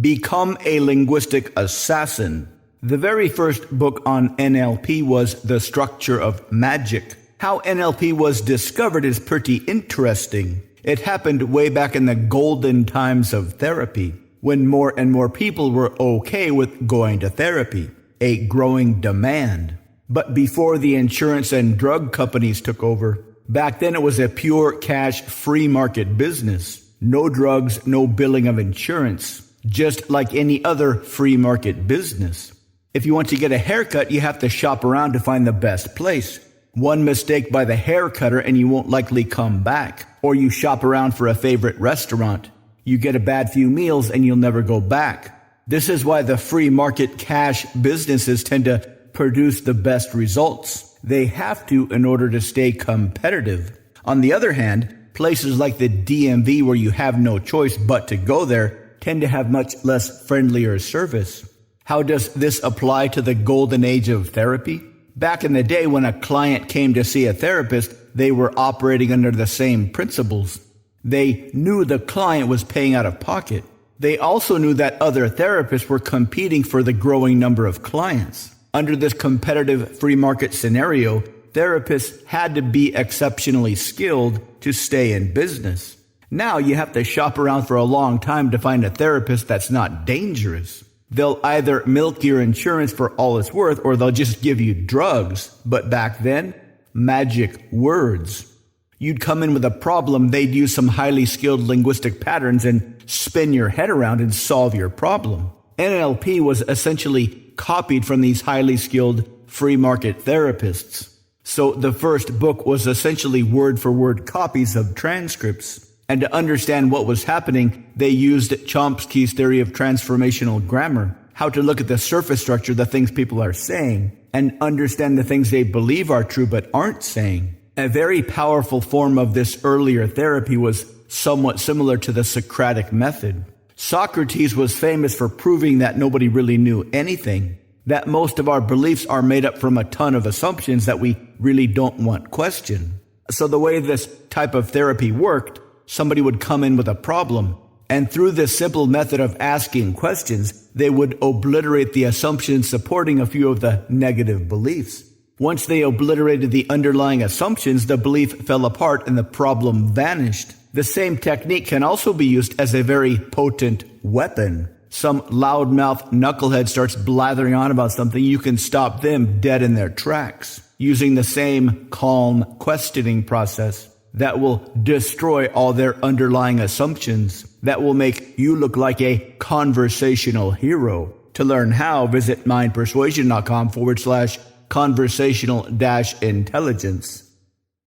Become a Linguistic Assassin. The very first book on NLP was The Structure of Magic. How NLP was discovered is pretty interesting. It happened way back in the golden times of therapy, when more and more people were okay with going to therapy, a growing demand. But before the insurance and drug companies took over, back then it was a pure cash free market business. No drugs, no billing of insurance, just like any other free market business. If you want to get a haircut, you have to shop around to find the best place. One mistake by the hair cutter and you won't likely come back. Or you shop around for a favorite restaurant. You get a bad few meals and you'll never go back. This is why the free market cash businesses tend to produce the best results. They have to in order to stay competitive. On the other hand, places like the DMV where you have no choice but to go there tend to have much less friendlier service. How does this apply to the golden age of therapy? Back in the day when a client came to see a therapist, they were operating under the same principles. They knew the client was paying out of pocket. They also knew that other therapists were competing for the growing number of clients. Under this competitive free market scenario, therapists had to be exceptionally skilled to stay in business. Now you have to shop around for a long time to find a therapist that's not dangerous. They'll either milk your insurance for all it's worth or they'll just give you drugs. But back then, magic words. You'd come in with a problem, they'd use some highly skilled linguistic patterns and spin your head around and solve your problem. NLP was essentially copied from these highly skilled free market therapists. So the first book was essentially word-for-word copies of transcripts. And to understand what was happening, they used Chomsky's theory of transformational grammar, how to look at the surface structure, the things people are saying, and understand the things they believe are true but aren't saying. A very powerful form of this earlier therapy was somewhat similar to the Socratic method. Socrates was famous for proving that nobody really knew anything, that most of our beliefs are made up from a ton of assumptions that we really don't want questioned. So the way this type of therapy worked, somebody would come in with a problem, and through this simple method of asking questions, they would obliterate the assumptions supporting a few of the negative beliefs. Once they obliterated the underlying assumptions, the belief fell apart and the problem vanished. The same technique can also be used as a very potent weapon. Some loudmouth knucklehead starts blathering on about something, you can stop them dead in their tracks using the same calm questioning process that will destroy all their underlying assumptions, that will make you look like a conversational hero. To learn how, visit mindpersuasion.com/conversational-intelligence.